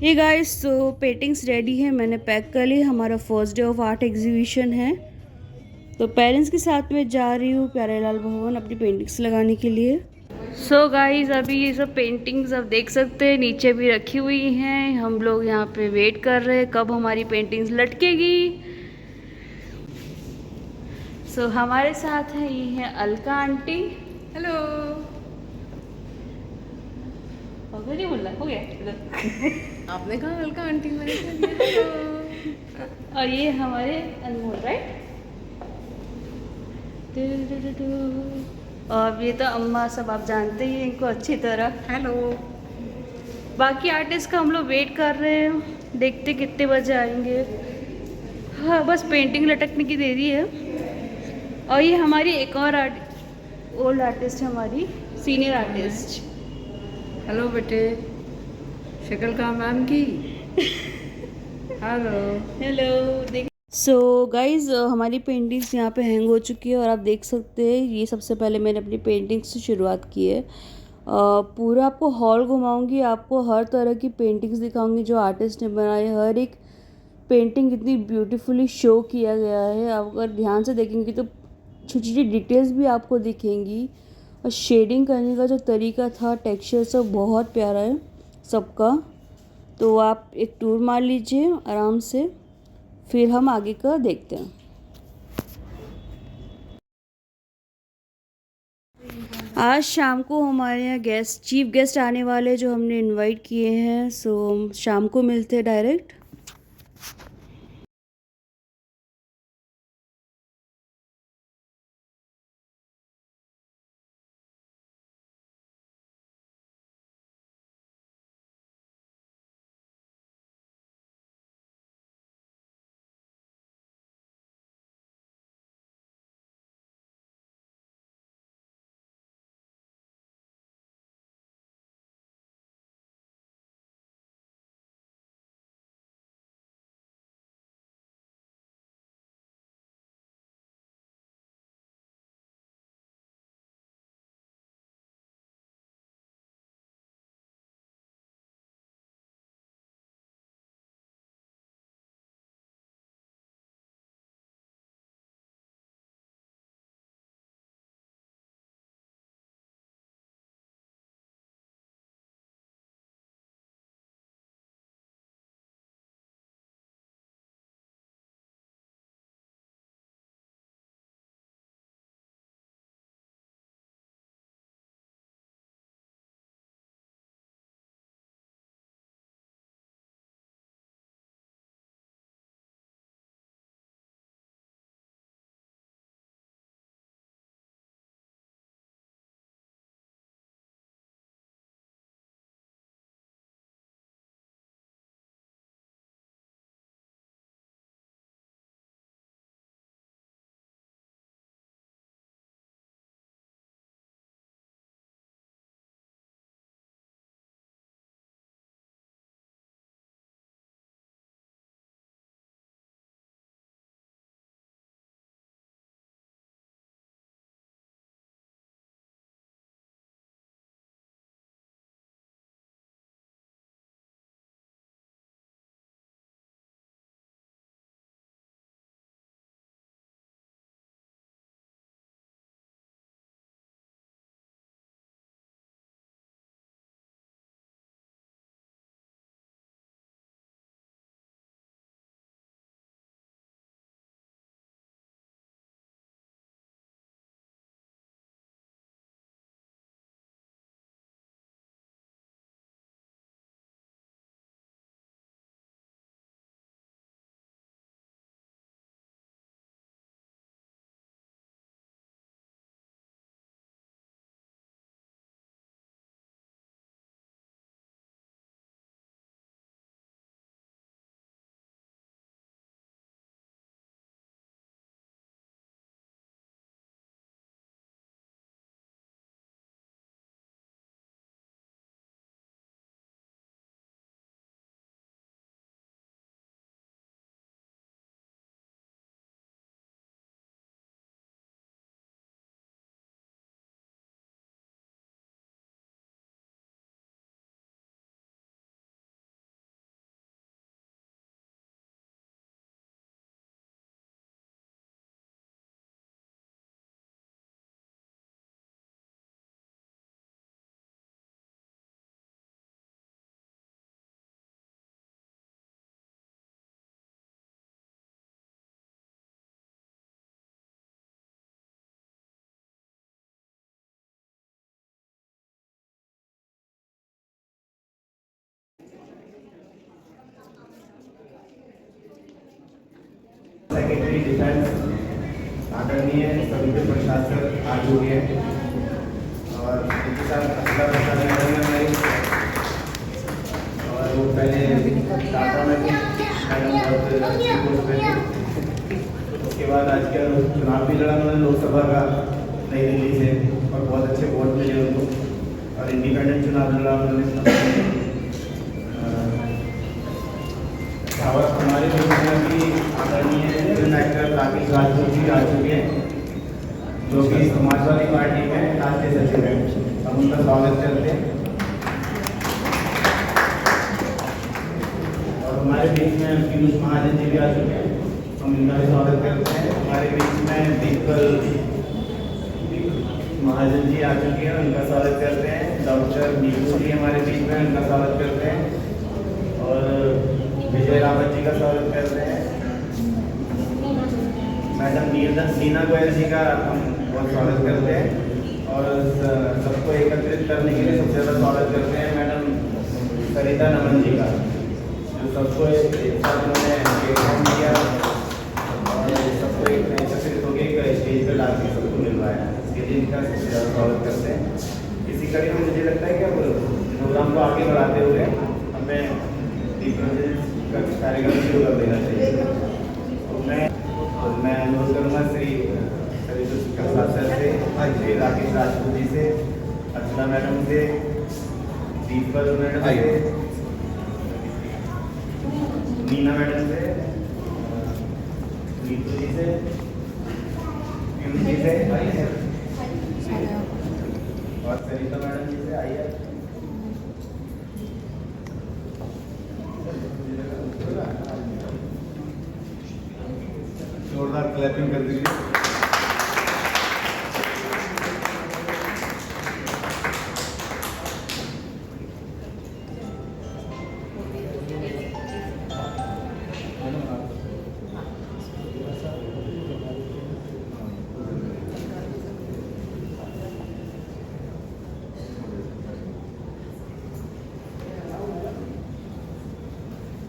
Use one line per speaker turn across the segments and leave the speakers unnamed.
ये गाइस, तो paintings ready है, मैंने पैक कर ली। हमारा first day of art exhibition है, तो पेरेंट्स के साथ में जा रही हूँ प्यारेलाल भवन अपनी पेंटिंग्स लगाने के लिए। सो गाइस, अभी ये सब पेंटिंग्स आप देख सकते हैं नीचे भी रखी हुई हैं। हम लोग यहाँ पे वेट कर रहे हैं कब हमारी पेंटिंग्स लटकेगी। सो हमारे साथ है, ये है अलका आंटी।
हेलो।
हो गया नहीं, बोलना हो गया।
आपने कहा अलका आंटी, मैंने कह दिया हेलो।
और ये हमारे अनमोल, राइट। और ये तो अम्मा, सब आप जानते ही हैं इनको अच्छी तरह।
हेलो।
बाकी आर्टिस्ट का हम लोग वेट कर रहे हैं, देखते कितने बजे आएंगे। हाँ, बस पेंटिंग लटकने की देरी है। और ये हमारी एक और ओल्ड आर्टिस्ट है, हमारी सीनियर आर्टिस्ट।
हेलो बेटे, शक्ल का मैम की। हेलो।
हेलो। देख, सो गाइज, हमारी पेंटिंग्स यहाँ पे हैंग हो चुकी है और आप देख सकते हैं ये सबसे पहले मैंने अपनी पेंटिंग्स से शुरुआत की है। पूरा आपको हॉल घुमाऊंगी, आपको हर तरह की पेंटिंग्स दिखाऊंगी जो आर्टिस्ट ने बनाई। हर एक पेंटिंग इतनी ब्यूटीफुली शो किया गया है, आप अगर ध्यान से देखेंगे तो छोटी छोटी डिटेल्स भी आपको दिखेंगी। और शेडिंग करने का जो तरीका था, टेक्सचर सब बहुत प्यारा है सबका। तो आप एक टूर मार लीजिए आराम से, फिर हम आगे का देखते हैं। आज शाम को हमारे यहाँ चीफ गेस्ट आने वाले जो हमने इनवाइट किए हैं, सो शाम को मिलते हैं डायरेक्ट।
सेक्रेटरी डिफेंस आदरणीय सविता प्रसाद सर आ चुके हैं और उनके साथ अखिला प्रसाद मैडम है हमारी और वो पहले टाटा में थे मैडम बहुत अच्छी पोस्ट पे थे। उसके बाद आज का चुनाव भी लड़ा उन्होंने लोकसभा का नई दिल्ली से और बहुत अच्छे वोट मिले उनको और इंडिपेंडेंट चुनाव लड़ा उन्होंने। और हमारे योजना की आदरणीय फिल्म एक्टर राकेश राजपूत जी आ चुके हैं जो कि समाजवादी पार्टी में राष्ट्रीय सचिव हैं। हम उनका स्वागत करते हैं और हमारे बीच में पीयूष महाजन जी भी आ चुके हैं। हम इनका भी स्वागत करते हैं। हमारे बीच में दीपल महाजन जी आ चुके हैं, उनका स्वागत करते हैं। डॉक्टर नीतू जी हमारे बीच में, उनका स्वागत करते हैं और विजय रावत जी का स्वागत करते हैं। मैडम नीना गोयल जी का हम बहुत स्वागत करते हैं और सबको एकत्रित करने के लिए सबसे ज़्यादा स्वागत करते हैं मैडम सरिता नमन जी का, जो सबको एक साथ उन्होंने प्लेटफॉर्म दिया और सबको एकत्रित होकर एक स्टेज पर ला के सबको मिलवाया। इसके लिए इनका सबसे ज़्यादा स्वागत करते हैं। इसी कड़ी में मुझे लगता है कि अब प्रोग्राम को आगे बढ़ाते हुए हमें दीप कार्यक्रम शुरू कर देना चाहिए। तो मैं अनुरोध करूँगा श्री प्रसाद सर से, श्री राकेश राजपूत जी से, अर्चना मैडम से, दीपल मैडम से, नीना मैडम से, नीतू जी से, पीयूष जी से और सरिता मैडम जी से आइए। जोरदार क्लैपिंग कर दीजिए।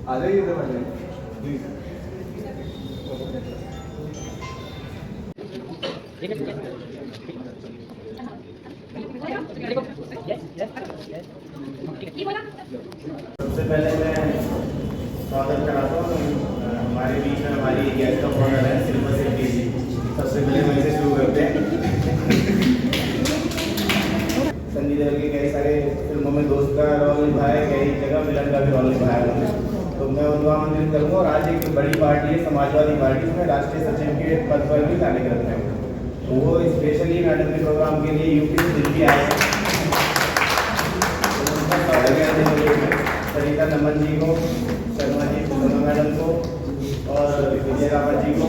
आ जाइए इधर आ जाइए प्लीज। सबसे पहले मैं स्वागत कराता हूँ हमारे बीच में हमारी गेस्ट ऑफ ऑनर है सिल्वर सिटी जी। सबसे पहले वहीं से शुरू करते हैं। सनी देओल के कई सारे फिल्मों में दोस्त का रोल निभाया, कई जगह विलन का भी रोल निभाया उन्होंने, तो मैं उनको आमंत्रित करूँगा। और आज एक बड़ी पार्टी है समाजवादी पार्टी, उसमें राष्ट्रीय सचिव के पद पर भी कार्यरत है, तो वो स्पेशली मैडम के प्रोग्राम के लिए यूपी से दिल्ली आए हैं। सरिता नमन जी को, शर्मा जी शर्मा मैडम को और विजय रावत जी को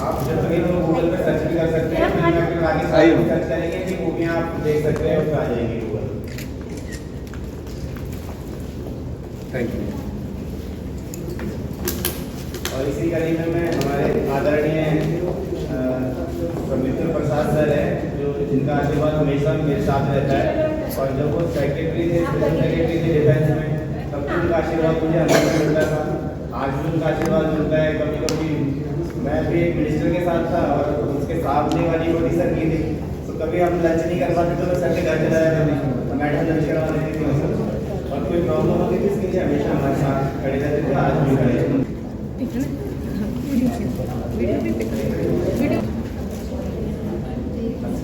आप जब तक गूगल पे सर्च भी कर सकते हैं, फिर आगे सर्च करेंगे कि मूवियाँ आप देख सकते हैं, उसमें आ जाएंगी गूगल। Thank you. और इसी कड़ी में मैं हमारे आदरणीय सविता प्रसाद सर है, जो जिनका आशीर्वाद हमेशा मेरे साथ रहता है और जब वो सेक्रेटरी थे डिफेंस में, तब भी उनका आशीर्वाद मुझे हमेशा मिलता था, आज भी उनका आशीर्वाद मिलता है। कभी कभी मैं भी एक मिनिस्टर के साथ था और उसके सामने वाली रोटी सर की थी, तो कभी हम लंच नहीं कर पाते तो मैं सर के घर चला जाता था, मैडम लंच करवा देती थी और कोई प्रॉब्लम होती थी इसके लिए हमेशा हमारे साथ खड़े रहते थे, आज भी खड़े हैं।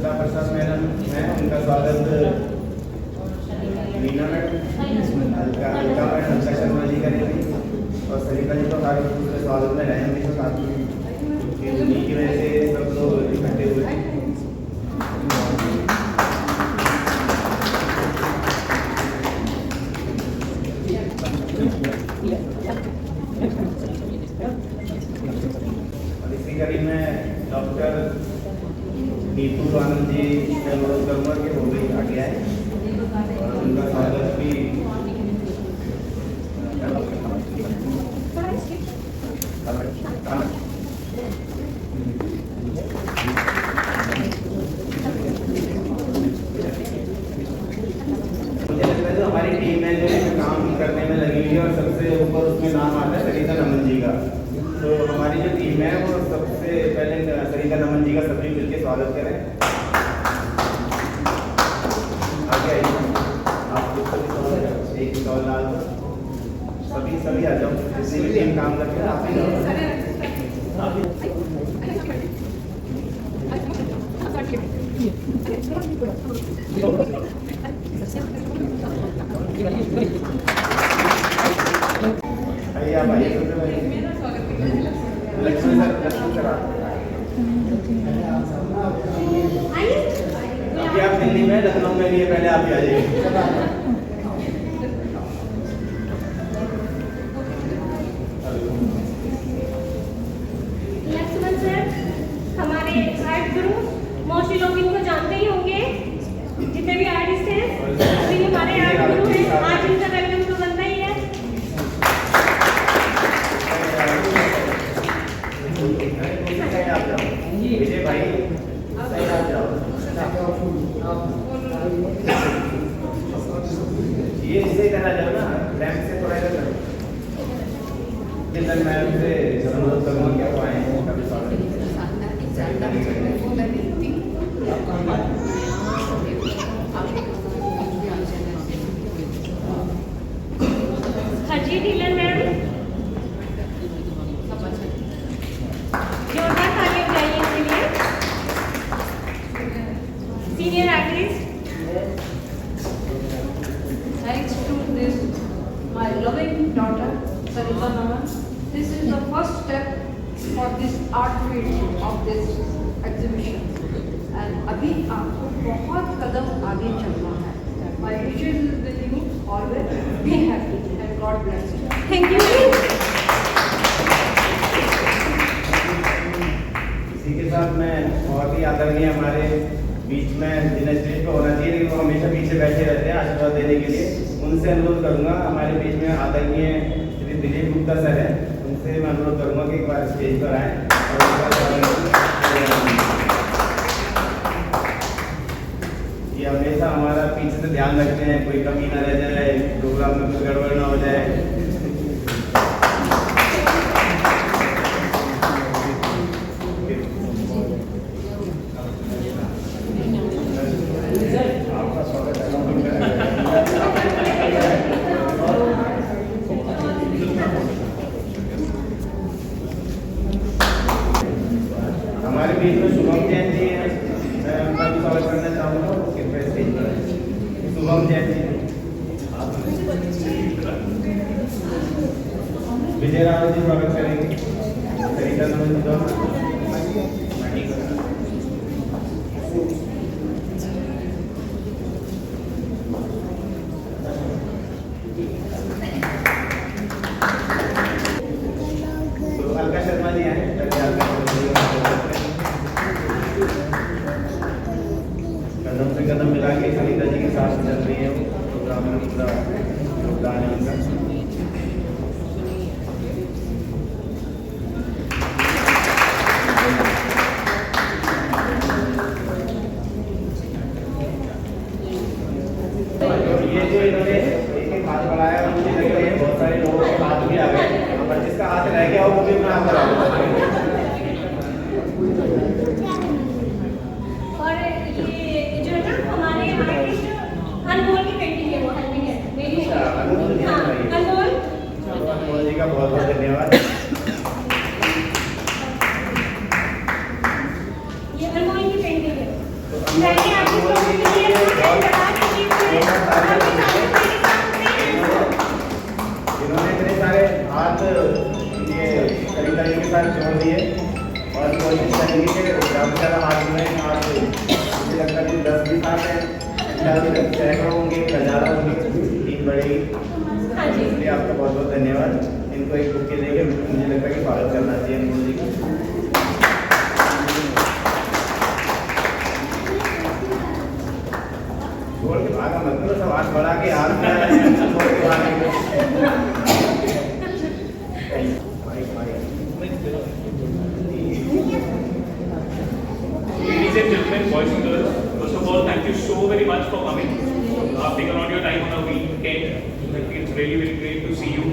प्रसाद मैडम है, उनका स्वागत मीना मैडम, अलका शर्मा जी करेंगे और सरिता जी तो हमारे दूसरे स्वागत में रहे हमेशा साथ में, उन्हीं की वजह से सब लोग इकट्ठे हुए थे। और इसी कड़ी में डॉक्टर नीतू आनंद जी मैं अनुरोध करूँगा कि वो भी आगे आए और उनका स्वागत भी मुझे लगता है जो स्वागत करें। आगे आइए, आप लोग सभी एक स्टॉल डाल दो, सभी आ जाओ, जितनी भी टीम काम करते हैं आप ही जाओ। आइए आप आइए, लक्ष्मी सर अभी आप दिल्ली में, लखनऊ में लिए, पहले आप ही आ जाइए।
लक्ष्मण सर हमारे आर्ट गुरु, मोस्टली लोग इनको जानते ही होंगे, जितने भी आर्टिस्ट हैं सभी हमारे आर्ट गुरु हैं। आज इनका वेलकम तो बनता ही है।
आप जाओ विजय भाई, आप जाओ, ये इसे करना जाओ ना, रैंप से थोड़ा इधर करो। मैं आपसे अनुरोध करूँगा कि आप आए कभी स्वागत।
हरजीत ढिल्लन मैम, जोरदार तालियां बजाइए इनके लिए। Senior artist,
Thanks to this, my loving daughter, Sarita Naman. This is the first step for this art field of this exhibition. And अभी आपको बहुत कदम आगे चलना है. My wishes is with you always. Be happy and God bless you.
Thank you.
इसी के साथ मैं बहुत ही आदरणीय हमारे बीच में जिन्हें स्टेज पर होना चाहिए लेकिन वो हमेशा पीछे बैठे रहते हैं आशीर्वाद देने के लिए, उनसे अनुरोध करूंगा। हमारे बीच में आदरणीय श्री दिलीप गुप्ता सर हैं, उनसे मैं अनुरोध करूंगा कि एक बार स्टेज पर आएं ये हमेशा हमारा पीछे से ध्यान रखते हैं, कोई कमी ना रह जाए, प्रोग्राम में कोई गड़बड़ ना हो जाए। हमारे बीच में शुभम जैन जी हैं, मैं उनका भी स्वागत करना चाहूँगा। कृपया स्टेज पर आएं। शुभम जैन जी, विजय रावत जी स्वागत करेंगे। सरिता नमन जी तो अलका शर्मा जी हैं, पहले अलका कदम से कदम मिला के सरिता जी के साथ चल रही है वो प्रोग्राम में, पूरा योगदान है उनका। ये जो इन्होंने एक हाथ बढ़ाया, मुझे लग रहा है बहुत सारे लोगों के हाथ भी आ गए, पर जिसका हाथ रह गया वो भी अपना हाथ बढ़ा।
और ये जो है ना हमारे आर्टिस्ट अनमोल की पेंटिंग है, वो हेल्पिंग है मेरी।
अनमोल जी,
हाँ, अनमोल
अनमोल जी का बहुत बहुत धन्यवाद।
ये अनमोल की पेंटिंग है।
तो
पहले आर्टिस्ट लोगों के लिए
इन्होंने इतने सारे हाथ ये सरिता जी के साथ जोड़ दिए और कोशिश करेंगे कि ज़्यादा से ज़्यादा हाथ में हाथ, मुझे लगता है कि 10 भी हाथ हैं, सैकड़ों होंगे, हज़ारों होंगे, टीम बढ़ेगी। इसलिए आपका बहुत बहुत धन्यवाद। इनको एक बुक के देंगे, मुझे लगता है कि स्वागत करना चाहिए अनमोल जी को। छोड़ के भागा मत करो, सब हाथ बढ़ा के हाथ में छोड़ के भागे।
Ladies and gentlemen, boys and girls, first of all, thank you so very much for coming. Taking out your time on a weekend. It's really very great to see you.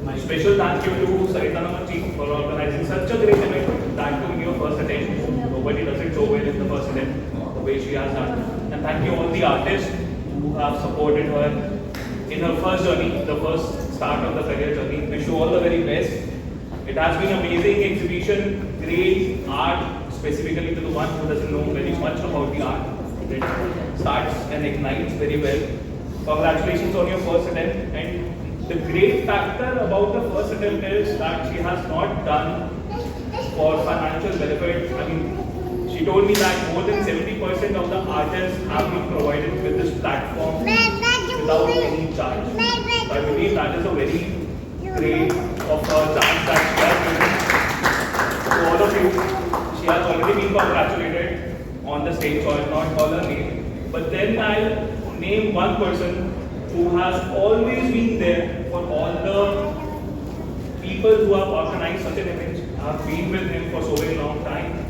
My special thank you to Sarita Naman ji for organizing such a great event. that too in your first attempt. Nobody does it so well in the first attempt, the way she has done. And thank you all the artists who have supported her in her first journey, the first start of the career journey. Wish you all the very best. It has been an amazing exhibition, great art, specifically to the one who doesn't know very much about the art. It starts and ignites very well. Congratulations on your first attempt. And the great factor about the first attempt is that she has not done for financial benefit. I mean, she told me that more than 70% of the artists have been provided with this platform without any charge. So I believe that is a very great of a chance that she has given to all of you. She has already been congratulated on the stage, so I will not call her name. But then I'll name one person who has always been there for all the people who have organized such an event. I have been with him for so very long time.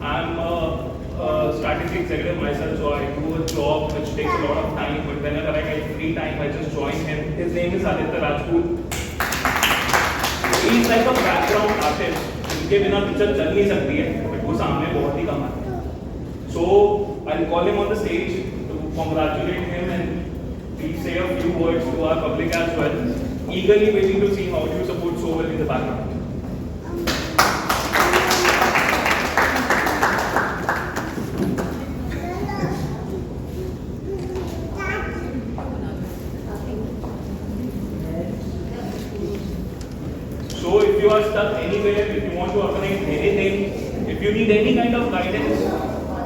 I'm a strategy executive myself, so I do a job which takes a lot of time, but whenever I get free time, I just join him. His name is Aditya Rajput. He is like a background artist. उनके बिना picture चल नहीं सकती है, but वो सामने बहुत ही कम है. So I'll call him on the stage to congratulate him and please say a few words to our public as well. Eagerly waiting to see how you support so well in the background. So if you are stuck anywhere, if you want to organize anything, if you need any kind of guidance,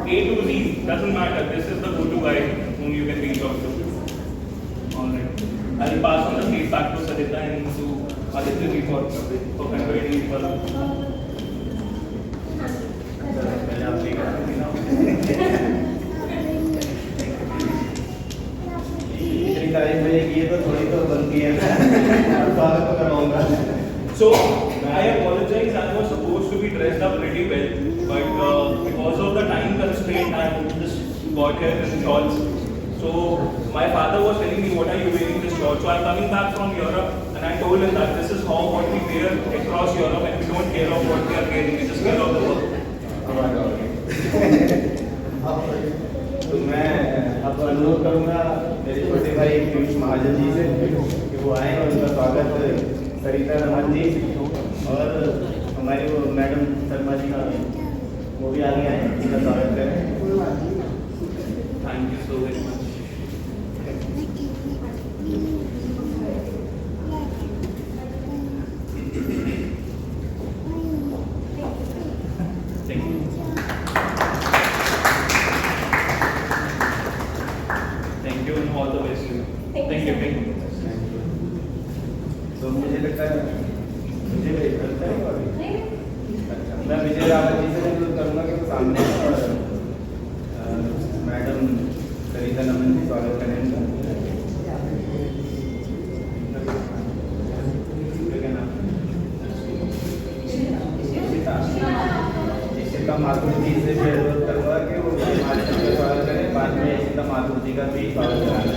A to Z, doesn't matter. This is the go-to guy whom you can reach out to. Alright. I'll pass on the stage back to Sarita and to Aditya for conveying for
पहले आप लेकर आते ना इतनी तारीफ मैंने की है तो थोड़ी तो बनती है स्वागत तो करवाऊंगा.
So, I apologize, I was supposed to be dressed up pretty well, but because of the time constraint, I just got here in shorts. So, my father was telling me, what are you wearing this short? So, I'm coming back from Europe, and I told him that this is how what we wear across Europe, and we don't care of what we are wearing, we just care of the work.
तो मैं अब अनुरोध करूंगा मेरे छोटे भाई पीयूष महाजन जी से कि वो आए और उनका स्वागत सरिता रमन जी और हमारी वो मैडम शर्मा जी का वो भी आगे आए, उनका स्वागत करें.
Thank you so very much. Thank you. Thank you and all the best to you. Thank you. Thank you.
तो मुझे लगता है मुझे लगता है अच्छा मैं विजय रावत जी से अनुरोध करूंगा कि वो सामने मैडम सरिता नमन जी स्वागत करें उनका. इशिता माथुर जी से भी अनुरोध करूंगा कि वो हमारे का स्वागत करें. बाद में इशिता माथुर जी का भी स्वागत कराना.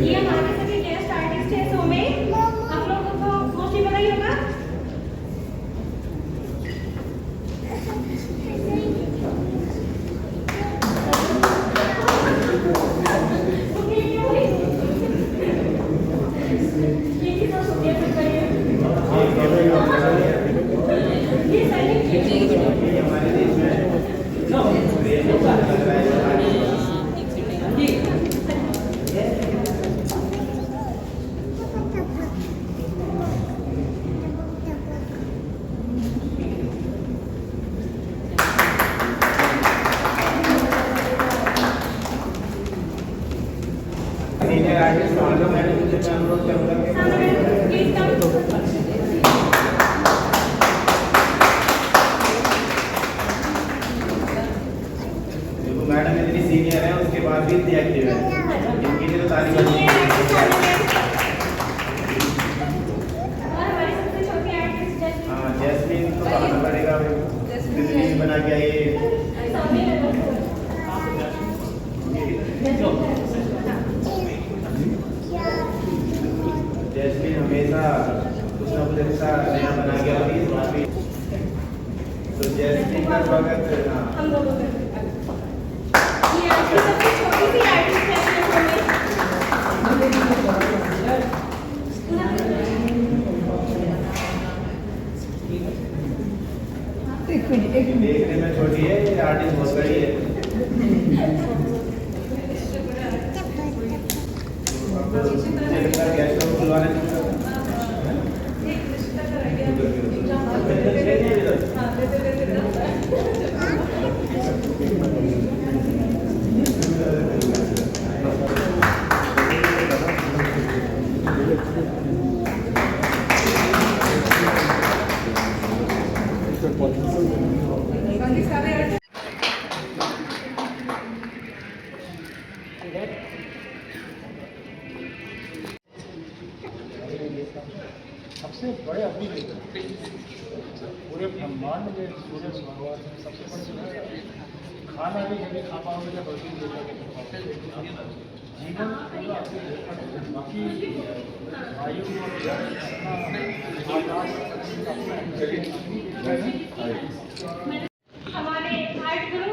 ये हमारे सभी गेस्ट आर्टिस्ट हैं. सो में आप लोगों को मोस्टली पता ही होगा. ये कितना शुक्रिया करता है. ये सही
हमारे देश सीनियर आर्टिस्ट मैडम से मैं अनुरोध करूंगा कि
प्लीज कम.
देखो मैडम इतनी सीनियर है उसके बाद भी इतनी एक्टिव है. इनके लिए तो तारीफ करनी चाहिए.
और हमारे सबसे छोटे आर्टिस्ट जैसे
हाँ जैस्मिन तो बना के आइए।
सामने लगा।
जैस्मीन हमेशा कुछ ना कुछ अच्छा नया बना के आती है, काफी। तो जैस्मीन का स्वागत। हाँ,
हम दोनों करते हैं। ये आपकी सबसे छोटी सी आर्टिस्ट है
देखने में छोटी है, ये आर्टिस्ट बहुत बड़ी है। मुझे लगता है गेस्ट हाउस खुलवाने
सबसे बड़े अभी पूरे ब्रह्मांड में सूर्य भगवान सबसे बड़े जो है खाना भी कभी खा पाओगे तो रोटी देता जीवन पूरा बाकी आयु
हमारे आर्ट गुरु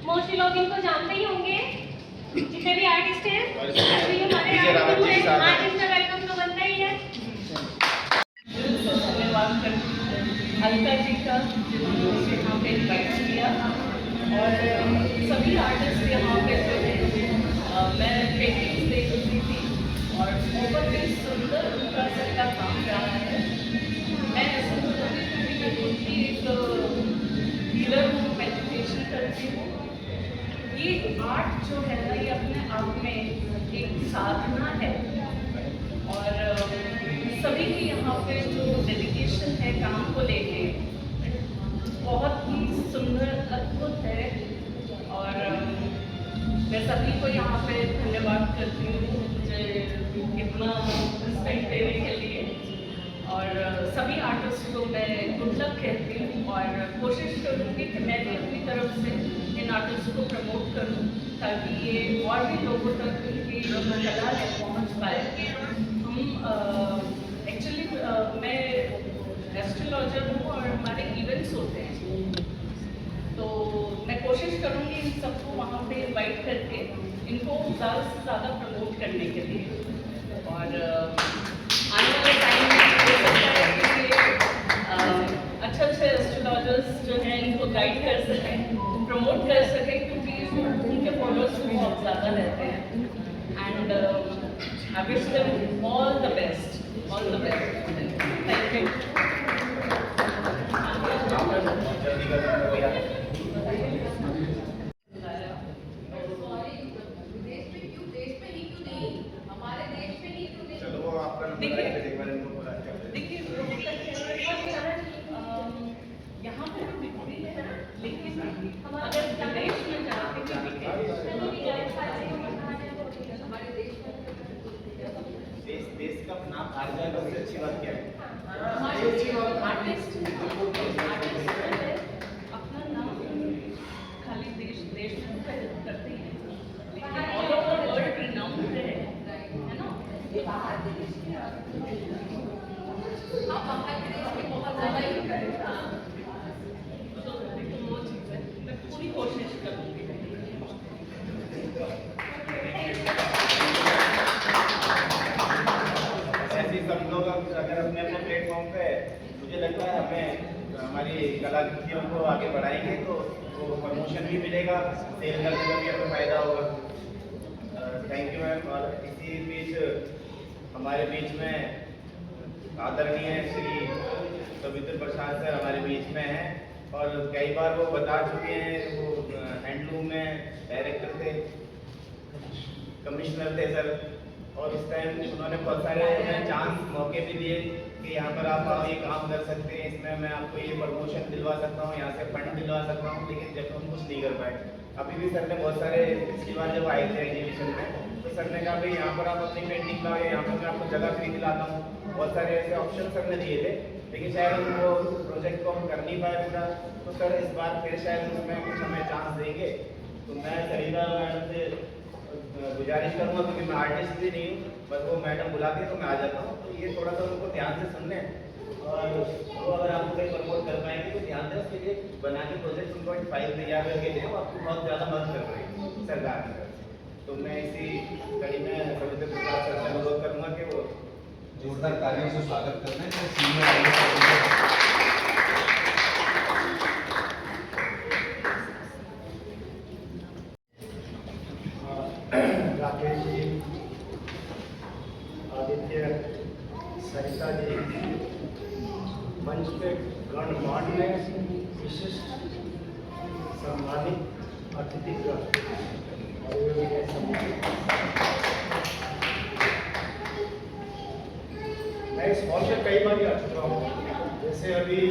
मोस्टली लोग इनको जानते ही होंगे, जितने भी आर्टिस्ट हैं अभी हमारे आर्ट गुरु हैं। आज इनका वेलकम तो बनता ही है।
धन्यवाद करती हूँ अलका जी का, जिन्होंने यहाँ पे इन्वाइट किया, और सभी आर्टिस्ट यहाँ पे जो है मैं पेंटिंग्स देख रही थी और बहुत ही सुंदर उनका सबका काम रहा है। मैं ऐसा कि एक हीलर हूँ, मेडिटेशन करती हूँ। ये आर्ट जो है ना, ये अपने आप में एक साधना है, और सभी की यहाँ पे जो डेडिकेशन है काम को लेके बहुत ही सुंदर अद्भुत है। और मैं सभी को यहाँ पे धन्यवाद करती हूँ मुझे इतना रिस्पेक्ट देने के लिए, और सभी आर्टिस्ट को मैं गुड लक कहती हूँ, और कोशिश करूँगी कि मैं भी अपनी तरफ से इन आर्टिस्ट को प्रमोट करूँ ताकि ये और भी लोगों तक इनकी जो कला है पहुँच पाए। हम एक्चुअली मैं एस्ट्रोलॉजर हूँ और हमारे इवेंट्स होते हैं, तो मैं कोशिश करूँगी इन सबको वहाँ पे इनवाइट करके इनको ज़्यादा से ज़्यादा प्रमोट करने के लिए, और आने वाले टाइम में हो सकता है कि अच्छे अच्छे एस्ट्रोलॉजर्स जो हैं इनको गाइड कर सकें, प्रमोट कर सकें, क्योंकि उनके फॉलोअर्स बहुत ज़्यादा रहते हैं। And I wish them all the best. All the best. Thank you.
चलो वो आपका नंबर है, एक बार इनको बुला के
देखिए यहाँ पे तो बिकती है, लेकिन अगर विदेश में जाके भी बिके,
देश का नाम आ जाए सबसे अच्छी बात क्या है?
आर्टिस्ट अपना नाम खाली देश में करते ही हैं, लेकिन ऑल ओवर वर्ल्ड रिनाउंड है ना। हाँ, बाहर के देश में बहुत ज़्यादा ही है। तो वो चीज़ है, मैं पूरी कोशिश करूँगी।
सब लोग अगर अपने अपने प्लेटफॉर्म पे, मुझे लगता है हमें हमारी कलाकृतियों को आगे बढ़ाएंगे तो वो प्रमोशन भी मिलेगा, सेल करने का भी हमें फायदा होगा। Thank you ma'am. और इसी बीच हमारे बीच में आदरणीय श्री पवित्र प्रसाद सर हमारे बीच में हैं, और कई बार वो बता चुके हैं, वो हैंडलूम में डायरेक्टर थे, कमिश्नर थे सर, और उस टाइम उन्होंने बहुत सारे चांस मौके भी दिए कि यहाँ पर आप ये काम कर सकते हैं, इसमें मैं आपको ये प्रमोशन दिलवा सकता हूँ, यहाँ से फंड दिलवा सकता हूँ, लेकिन जब हम कुछ नहीं कर पाए। अभी भी सर ने बहुत सारे, पिछली बार जब आए थे एग्जीबिशन में तो सर ने कहा भाई यहाँ पर आप अपनी पेंटिंग लाओ, यहाँ पर मैं आपको जगह खरीद लाता हूँ, बहुत सारे ऐसे ऑप्शन सर ने दिए थे। लेकिन शायद वो प्रोजेक्ट को हम कर नहीं पाए पूरा, तो सर इस बार फिर शायद उसमें कुछ हमें चांस देंगे। तो मैं सरिता मैडम से गुजारिश करूँगा, क्योंकि मैं आर्टिस्ट भी नहीं हूँ, बस वो मैडम बुलाती है तो मैं आ जाता हूँ। तो ये थोड़ा सा उनको ध्यान से सुन लें, और वो अगर आपको कहीं प्रमोट कर पाएंगे तो ध्यान दें, उसके लिए बना के प्रोजेक्ट उनको फाइल तैयार करके दें, वो आपको बहुत ज़्यादा मदद कर रही है सरकार की तरफ से। तो मैं इसी कड़ी में सविता प्रसाद सर से अनुरोध करूँगा कि वो
जोरदार तालियों से स्वागत करते हैं सीनियर
राकेश जी, आदित्य, सरिता जी, मंच पे गणमान्य विशिष्ट सम्मानित अतिथिगण मैं इस हॉल से कई बार आ चुका हूँ। जैसे अभी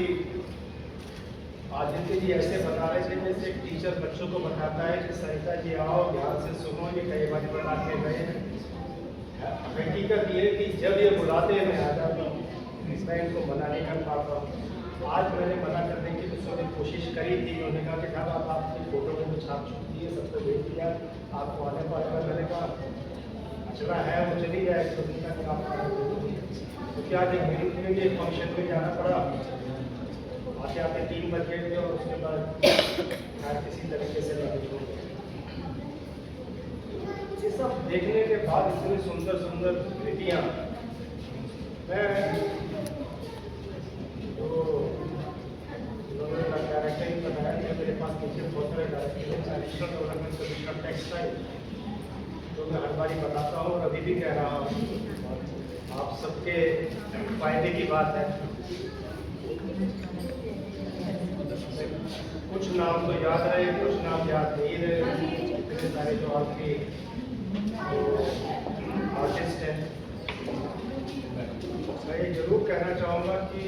आदित्य जी ऐसे बता रहे थे जैसे एक टीचर बच्चों को बताता है कि सरिता जी आओ ध्यान से सुनो, ये कई बार बता के गए हैं। हकीकत ये कि जब ये बुलाते हैं मैं आ जाता हूँ, मैं इनको मना नहीं कर पाता हूँ। आज मैंने मना करने की तो कोशिश करी थी, उन्होंने कहा कि साहब आप आपकी फोटो में तो छाप चुकी है, सबको भेज दिया, आपको आने को आएगा। मैंने कहा अचरा है वो चली जाए, तो क्या जब मेरी के फंक्शन में जाना पड़ा, आते आते 3 बज गए थे और उसके बाद मैं किसी तरीके से लगे छोड़ गया। ये सब देखने के बाद इतनी सुंदर सुंदर कृतियाँ, मैं जो उन्होंने डायरेक्टर ही बताया कि मेरे पास नीचे बहुत सारे डायरेक्टर हैं, एडिशनल डेवलपमेंट कमिश्नर टेक्सटाइल, तो मैं हर बार बताता हूँ और अभी भी कह रहा हूँ, आप सबके फायदे की बात है। कुछ नाम तो याद रहे, कुछ नाम याद नहीं रहे, इतने सारे जो आपके आर्टिस्ट हैं। मैं ये जरूर कहना चाहूँगा कि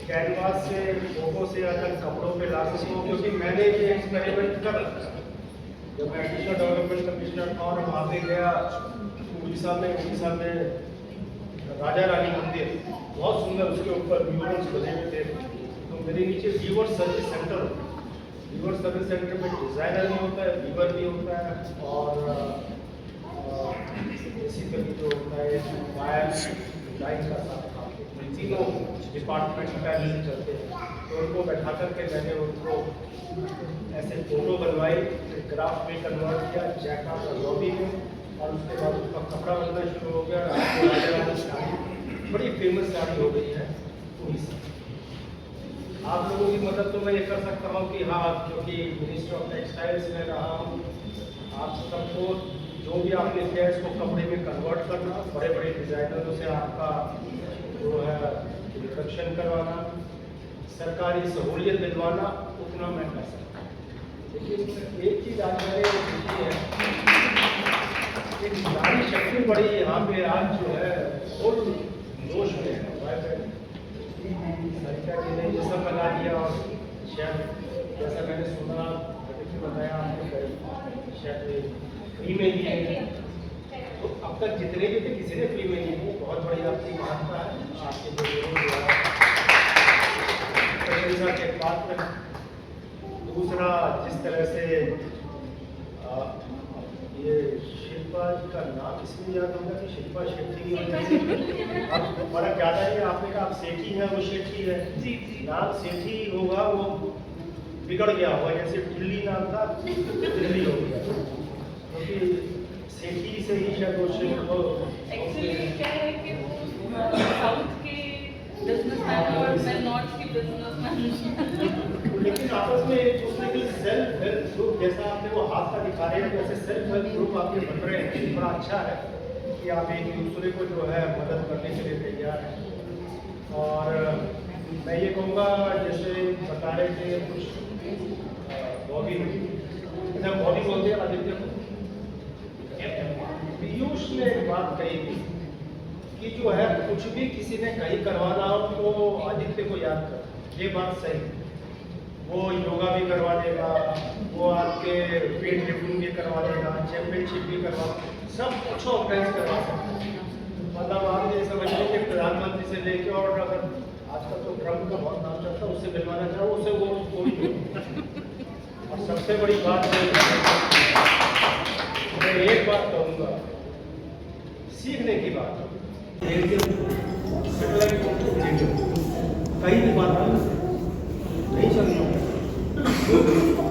कैनवास से, फोटो से अगर कपड़ों पे ला सकूँ, क्योंकि मैंने ये एक्सपेरिमेंट कर रखा। जब मैं एडिशनल डेवलपमेंट कमिश्नर था और वहाँ पे गया उड़ीसा में राजा रानी मंदिर, बहुत सुंदर उसके ऊपर म्यूरल्स बने हुए थे। तो मेरे नीचे व्यूअर सर्विस सेंटर में डिज़ाइनर भी होता है, व्यूअर भी होता है, और बेसिकली जो होता है लाइन का साथ तीनों डिपार्टमेंट पैरेलल चलते हैं। तो उनको बैठा करके मैंने उनको ऐसे फोटो बनवाई, ग्राफ में कन्वर्ट किया, जैका का लॉबी में, और उसके बाद उसका कपड़ा बनना शुरू हो गया। राजस्थानी साड़ी बड़ी फेमस साड़ी हो गई है उड़ीसा। आप लोगों की मदद तो मैं ये कर सकता हूँ कि हाँ, क्योंकि मिनिस्टर ऑफ टेक्सटाइल्स में रहा हूँ, आप सबको जो भी आपने किया इसको कपड़े में कन्वर्ट करना, बड़े बड़े डिज़ाइनरों से आपका जो है इंस्ट्रक्शन करवाना, सरकारी सहूलियत दिलवाना, उतना मैं कर सकता हूँ। लेकिन एक चीज़ आज मैंने देखी है, एक नारी शक्ति बड़ी यहाँ पे आज जो है फुल जोश में है। सरिता जी ने ये सब बना दिया, और शायद जैसा मैंने सुना, बताया आपने शायद फ्री में ही है। तो अब तक जितने भी थे किसी ने फ्री में नहीं है, बहुत बड़ी आपकी महत्ता है आपके जो के पात्र। दूसरा, जिस तरह से ये शिल्पा जी का नाम इसलिए याद होगा कि शिल्पा शेट्टी की वजह से अब बड़ा ज़्यादा है। आपने कहा आप सेठी है, वो शेट्टी है, नाम सेठी होगा, वो बिगड़ गया होगा, जैसे दिल्ली नाम था दिल्ली हो गया, क्योंकि सेठी से ही शायद वो
एक्चुअली क्या है कि वो साउथ के बिजनेसमैन और मैं नॉर्थ की बिजनेसमैन।
लेकिन आपस में उसमें कि सेल्फ हेल्प ग्रुप, जैसा आपने वो हाथ का दिखा रहे हैं, वैसे सेल्फ हेल्प ग्रुप आपके बन रहे हैं, बड़ा अच्छा है कि आप एक दूसरे को जो है मदद करने के लिए तैयार हैं। और मैं ये कहूँगा, जैसे बता रहे थे कुछ बॉबी बोलते हैं आदित्य को, पीयूष ने एक बात कही थी कि जो है कुछ भी किसी ने कहीं करवाना हो तो आदित्य को याद कर। ये बात सही, वो योगा भी करवा देगा, वो आपके वेट लिफ्टिंग भी करवा देगा, चैंपियनशिप भी करवा, सब कुछ ऑर्गेनाइज करवा सकता है। मतलब आप ये समझ लो कि प्रधानमंत्री से लेके और अगर आजकल तो ट्रम्प का बहुत नाम चलता है, उससे मिलवाना चाहो उससे वो कोई नहीं। और सबसे बड़ी बात मैं एक बात कहूँगा, सीखने की बात सेटेलाइट कहीं भी बात नहीं चलती,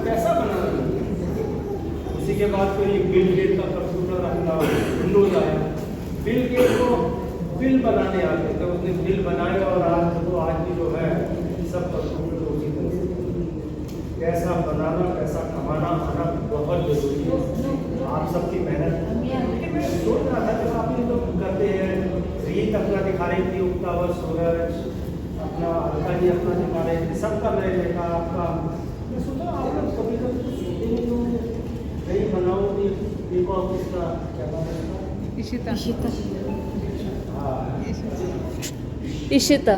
कैसा बनाना। उसी के बाद फिर ये बिल गेट का कंप्यूटर आया, विंडोज आया। बिल गेट को बिल बनाने आते थे, उसने बिल बनाए और आज भी जो है सब कंप्यूटर उसी तरह से। कैसा बनाना, कैसा कमाना आना बहुत जरूरी है, आप सबकी मेहनत। लेकिन मैं सोच रहा था जब आप ये लोग करते हैं, रीत अपना दिखा रही थी, उगता हुआ सूरज अपना, अलका जी अपना दिखा रहे थे, सबका मैंने देखा आपका। मैं सोचा आप लोग कभी कभी सोचते नहीं तो नहीं बनाओ देखो आप इसका क्या नाम है?
इशिता।
हाँ
इशिता।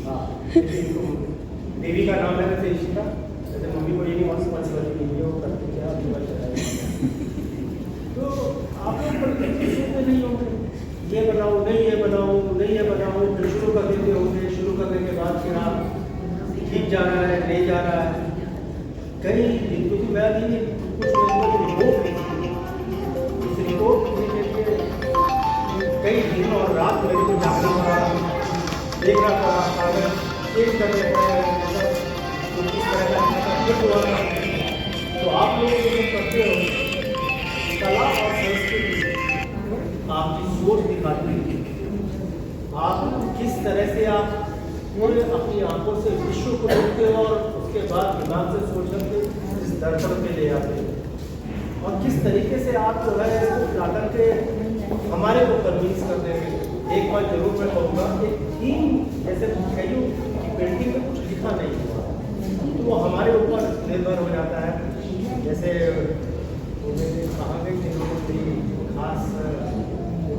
हाँ, देवी का नाम है वैसे इशिता, जैसे मम्मी को ये नहीं मालूम कौन सी वाली देवी है वो करते क्या आपकी बात चलाएगी। तो आप लोग बड़े सोचते नहीं होंगे ये बनाओ नहीं ये बनाओ नहीं ये बनाओ, फिर शुरू कर देते होंगे। शुरू करने के बाद फिर आप ठीक जा रहा है नहीं जा रहा है कहीं, क्योंकि मैं अभी कुछ रिपोर्ट पूरी के लिए कई दिन और रात मेरे को जागना पड़ा, देखना पड़ा, कागज चेंज करने पड़े, तो किस तरह का हुआ। तो आप लोग जो करते हो, कला और संस्कृति आपकी सोच दिखाती है, आप किस तरह से आप पूरे अपनी आंखों से विश्व को देखते हो और उसके बाद दिमाग से सोच करके इस दर्पण पे ले आते हो, और किस तरीके से आप जो है इसको जाकर के हमारे को कन्विंस कर देंगे। एक बात जरूर मैं कहूँगा कि थीम जैसे कहीं पेंटिंग में कुछ लिखा नहीं हुआ तो वो हमारे ऊपर निर्भर हो जाता है। जैसे मैंने कहा गई कि कोई खास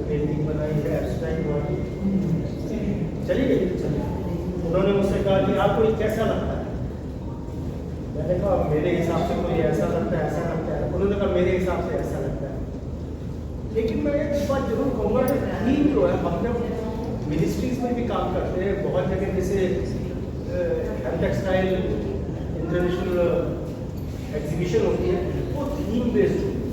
पेंटिंग बनाई है एब्स्ट्रैक्ट वाली, चली गई उन्होंने मुझसे कहा कि आपको ये कैसा लगता है? मैंने कहा मेरे हिसाब से कोई ऐसा लगता है ऐसा लगता है, उन्होंने कहा मेरे हिसाब से ऐसा लगता है। लेकिन मैं एक बात जरूर कहूँगा कि थीम जो है अपने मिनिस्ट्रीज में भी काम करते हैं बहुत जगह, जैसे टेक्सटाइल इंटरनेशनल एग्जीबिशन होती है वो थीम बेस्ड होती है।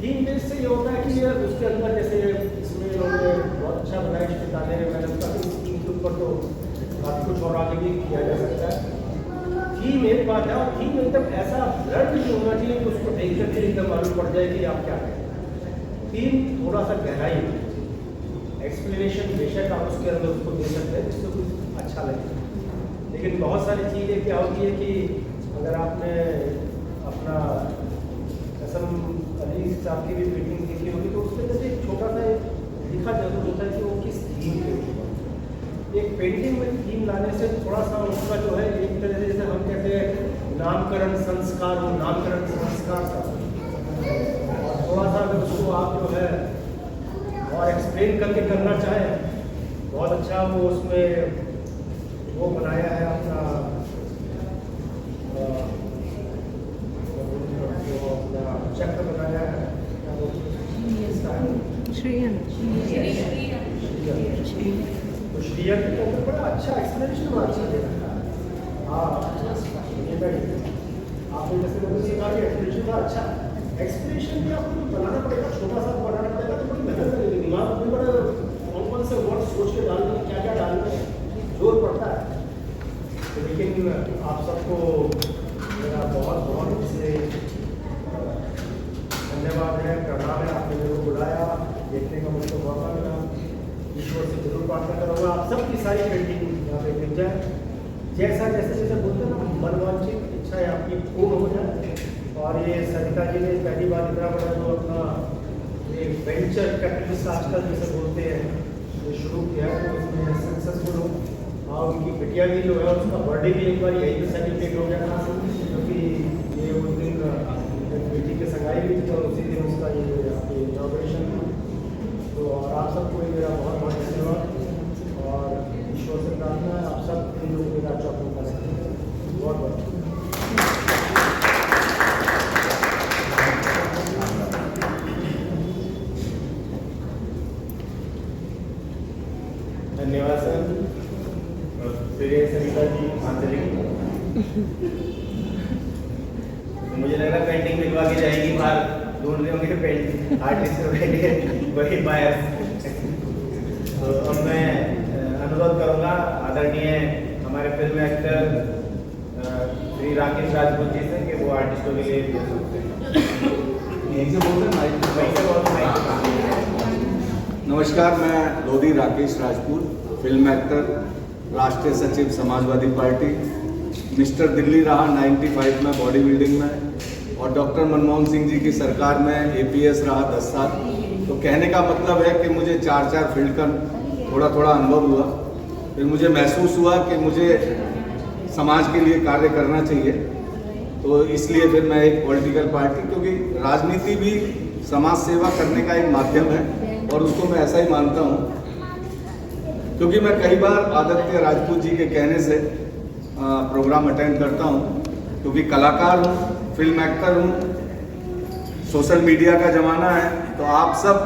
थीम बेस्ड से ये होता है कि ये उसके अंदर जैसे इसमें इन्होंने बहुत अच्छा बनाया चित्रकाले में, मैंने उसका थीम के ऊपर तो काफ़ी कुछ और आगे भी किया जा सकता है। थीम एक बात है और थीम एकदम ऐसा ब्लड नहीं होना चाहिए कि उसको देख करके एकदम मालूम पड़ जाए कि आप क्या करें। थीम थोड़ा सा गहराई एक्सप्लेनेशन बेशक आप उसके अंदर उसको दे सकते हैं जिससे कुछ अच्छा लगे, लेकिन बहुत सारी चीज़ें क्या होती है कि अगर आपने अपना कसम अली साहब की भी पेंटिंग देखी होगी तो उसके अंदर एक छोटा सा लिखा जरूर होता है कि वो किस थीम के ऊपर। एक पेंटिंग में थीम लाने से थोड़ा सा उसका जो है एक तरह से जैसे हम कहते हैं नामकरण संस्कार हो, नामकरण संस्कार का थोड़ा सा अगर उसको आप जो है और एक्सप्लेन करके करना चाहें बहुत अच्छा वो उसमें वो बनाया है अपना चक्र बनाया है
श्रीयन।
तो श्रीयन के ऊपर बड़ा अच्छा एक्सप्लेनेशन बड़ा अच्छा दे रखा है। हाँ आपने जैसे लोगों से कहा कि एक्सप्लेनेशन बड़ा अच्छा एक्सप्रेशन भी आपको बनाना पड़ेगा, छोटा सा बनाना पड़ेगा तो बड़ी मेहनत लगेगी, दिमाग में बड़ा कौन कौन से वर्ड सोच के डालने क्या क्या डालने जोर पड़ता है। तो लेकिन आप सबको मेरा बहुत बहुत इससे धन्यवाद है, प्रणाम है, आपने मेरे को बुलाया, देखने का मुझको मौका मिला। ईश्वर से जरूर प्रार्थना करूँगा आप सबकी सारी पेंटिंग यहाँ पे मिल जाए, जैसा जैसे जैसे बोलते हैं ना मनवांछित इच्छाएं आपकी पूर्ण हो जाए। और ये सरिता जी ने पहली बार इतना बड़ा जो अपना ये वेंचर कैपिटलिस्ट आजकल जैसे बोलते हैं ये शुरू किया है तो उसमें सक्सेसफुल हो। और उनकी बिटिया भी जो है उसका बर्थडे भी एक बार यहीं पर सेलिब्रेट हो गया था, क्योंकि ये उस दिन बेटी की सगाई भी थी और उसी दिन उसका ये इनॉग्रेशन था। तो और आप सबको मेरा बहुत बहुत धन्यवाद और ईश्वर से प्रार्थना है आप सब इन लोगों के अच्छा अपना सकते हैं। बहुत बहुत
तो मुझे लग रहा है पेंटिंग बिकवा के जाएगी, बाहर ढूंढ रहे होंगे पेंट आर्टिस्ट बैठे वही बायर। तो अब मैं अनुरोध करूँगा आदरणीय हमारे फिल्म एक्टर श्री राकेश राजपूत जी से कि वो आर्टिस्टों के लिए बोल सकते हैं।
नमस्कार, मैं लोधी राकेश राजपूत, फिल्म एक्टर, राष्ट्रीय सचिव समाजवादी पार्टी, मिस्टर दिल्ली रहा 95 में बॉडी बिल्डिंग में, और डॉक्टर मनमोहन सिंह जी की सरकार में APS रहा 10 साल। तो कहने का मतलब है कि मुझे 4 फील्ड का थोड़ा अनुभव हुआ। फिर मुझे महसूस हुआ कि मुझे समाज के लिए कार्य करना चाहिए, तो इसलिए फिर मैं एक पॉलिटिकल पार्टी, क्योंकि राजनीति भी समाज सेवा करने का एक माध्यम है और उसको मैं ऐसा ही मानता हूँ। क्योंकि मैं कई बार आदित्य राजपूत जी के कहने से प्रोग्राम अटेंड करता हूँ, क्योंकि कलाकार हूँ, फिल्म एक्टर हूँ, सोशल मीडिया का ज़माना है, तो आप सब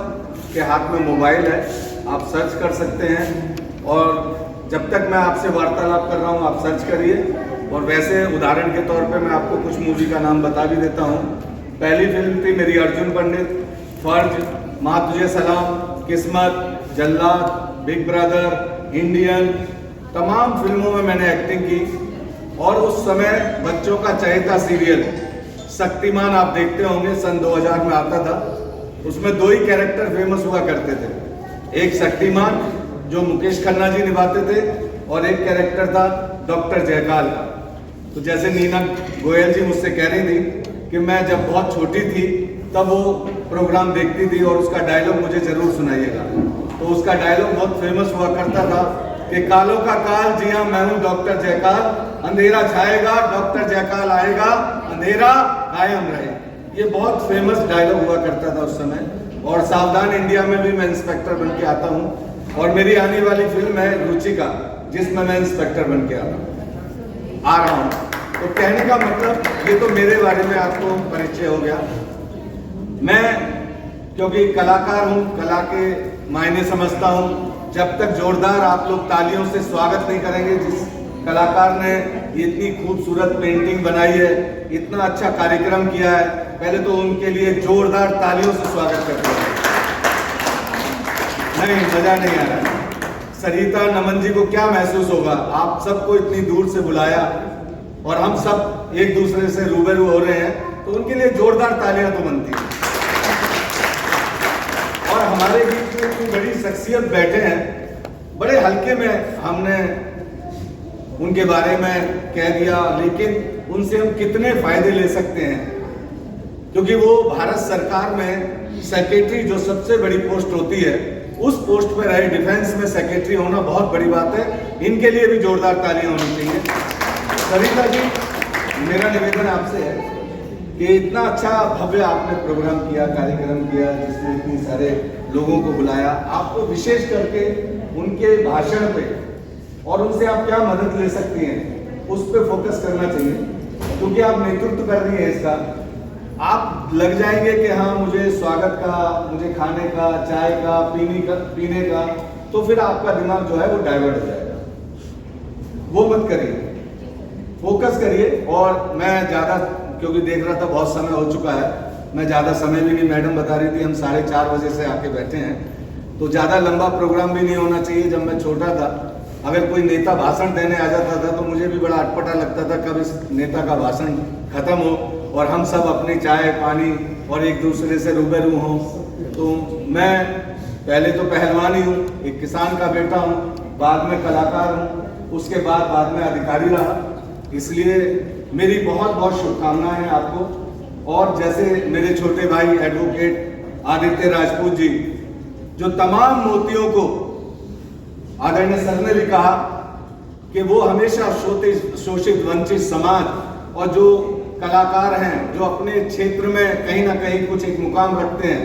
के हाथ में मोबाइल है, आप सर्च कर सकते हैं। और जब तक मैं आपसे वार्तालाप कर रहा हूँ आप सर्च करिए। और वैसे उदाहरण के तौर पे मैं आपको कुछ मूवी का नाम बता भी देता हूँ। पहली फिल्म थी मेरी अर्जुन पंडित, फर्ज, माँ तुझे सलाम, किस्मत, जल्लाद, बिग ब्रदर, इंडियन, तमाम फिल्मों में मैंने एक्टिंग की। और उस समय बच्चों का चहेता सीरियल शक्तिमान आप देखते होंगे, सन 2000 में आता था। उसमें 2 ही कैरेक्टर फेमस हुआ करते थे, एक शक्तिमान जो मुकेश खन्ना जी निभाते थे और एक कैरेक्टर था डॉक्टर जयकाल का। तो जैसे नीना गोयल जी मुझसे कह रही थी कि मैं जब बहुत छोटी थी तब वो प्रोग्राम देखती थी और उसका डायलॉग मुझे जरूर सुनाइएगा। तो उसका डायलॉग बहुत फेमस हुआ करता था कि कालों का काल, जी हाँ मैं हूँ डॉक्टर जयकाल, अंधेरा छाएगा डॉक्टर जयकाल आएगा, अंधेरा कायम रहे। ये बहुत फेमस डायलॉग हुआ करता था उस समय। और सावधान इंडिया में भी मैं इंस्पेक्टर बन के आता हूँ, और मेरी आने वाली फिल्म है रुचिका, जिसमें मैं इंस्पेक्टर बन के आ रहा हूँ। तो कहने का मतलब, ये तो मेरे बारे में आपको परिचय हो गया। मैं क्योंकि कलाकार हूँ, कला के मायने समझता हूँ। जब तक जोरदार आप लोग तालियों से स्वागत नहीं करेंगे जिस कलाकार ने इतनी खूबसूरत पेंटिंग बनाई है, इतना अच्छा कार्यक्रम किया है, पहले तो उनके लिए जोरदार तालियों से स्वागत करते हैं। नहीं, मजा नहीं आ रहा है। सरिता नमन जी को क्या महसूस होगा, आप सबको इतनी दूर से बुलाया और हम सब एक दूसरे से रूबरू हो रहे हैं, तो उनके लिए जोरदार तालियां तो बनती हैं। और हमारे बीच में इतनी बड़ी शख्सियत बैठे हैं, बड़े हल्के में हमने उनके बारे में कह दिया, लेकिन उनसे हम कितने फायदे ले सकते हैं, क्योंकि वो भारत सरकार में सेक्रेटरी, जो सबसे बड़ी पोस्ट होती है, उस पोस्ट पे रहे। डिफेंस में सेक्रेटरी होना बहुत बड़ी बात है। इनके लिए भी जोरदार तालियां होनी चाहिए। सरिता जी, मेरा निवेदन आपसे है कि इतना अच्छा भव्य आपने प्रोग्राम किया, कार्यक्रम किया, जिसमें इतने सारे लोगों को बुलाया, आपको विशेष करके उनके भाषण पे और उनसे आप क्या मदद ले सकती हैं उस पर फोकस करना चाहिए, क्योंकि आप नेतृत्व कर रही हैं इसका। आप लग जाएंगे कि हाँ मुझे स्वागत का, मुझे खाने का, चाय का, पीने का, तो फिर आपका दिमाग जो है वो डाइवर्ट हो जाएगा। वो मत करिए, फोकस करिए। और मैं ज़्यादा, क्योंकि देख रहा था बहुत समय हो चुका है, मैं ज़्यादा समय भी नहीं, मैडम बता रही थी हम 4:30 बजे से आके बैठे हैं, तो ज़्यादा लंबा प्रोग्राम भी नहीं होना चाहिए। जब मैं छोटा था, अगर कोई नेता भाषण देने आ जाता था तो मुझे भी बड़ा अटपटा लगता था कब इस नेता का भाषण खत्म हो और हम सब अपनी चाय पानी और एक दूसरे से रूबरू हों। तो मैं पहले तो पहलवान ही हूँ, एक किसान का बेटा हूँ, बाद में कलाकार हूँ, उसके बाद में अधिकारी रहा। इसलिए मेरी बहुत बहुत शुभकामनाएं हैं आपको। और जैसे मेरे छोटे भाई एडवोकेट आदित्य राजपूत जी, जो तमाम मोतियों को, आदरणीय सर ने भी कहा कि वो हमेशा शोषित वंचित समाज और जो कलाकार हैं, जो अपने क्षेत्र में कहीं ना कहीं कुछ एक मुकाम रखते हैं,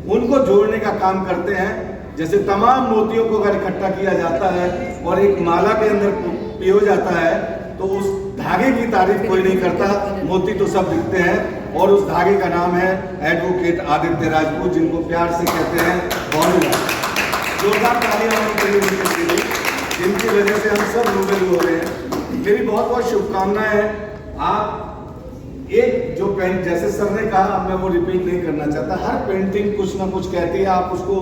उनको जोड़ने का काम करते हैं। जैसे तमाम मोतियों को अगर इकट्ठा किया जाता है और एक माला के अंदर पियो जाता है, तो उस धागे की तारीफ कोई नहीं करता, मोती तो सब दिखते हैं। और उस धागे का नाम है एडवोकेट आदित्य राजपूत, जिनको प्यार से कहते हैं बॉलीवुड। जोरदार तालियां होनी चाहिए उनके लिए, जिनकी वजह से हम सब रूबरू हो रहे हैं। मेरी बहुत बहुत शुभकामनाएं हैं। आप पेंट जैसे सर ने कहा, अब मैं वो रिपीट नहीं करना चाहता। हर पेंटिंग कुछ ना कुछ कहती है। आप उसको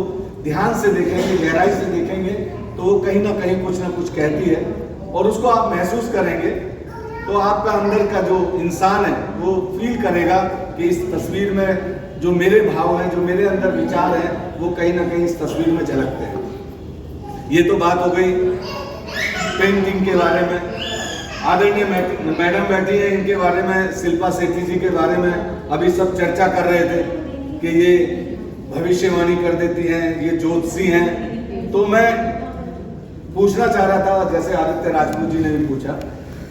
ध्यान से देखेंगे, गहराई से देखेंगे तो वो कहीं ना कहीं कुछ ना कुछ कहती है, और उसको आप महसूस करेंगे तो आपका अंदर का जो इंसान है वो फील करेगा कि इस तस्वीर में जो मेरे भाव हैं, जो मेरे अंदर विचार हैं, वो कहीं ना कहीं इस तस्वीर में झलकते हैं। ये तो बात हो गई पेंटिंग के बारे में। आदरणीय मैडम बैठी है, इनके बारे में, शिल्पा सेठी जी के बारे में अभी सब चर्चा कर रहे थे कि ये भविष्यवाणी कर देती हैं, ये ज्योतिषी हैं। तो मैं पूछना चाह रहा था, जैसे आदित्य राजपूत जी ने भी पूछा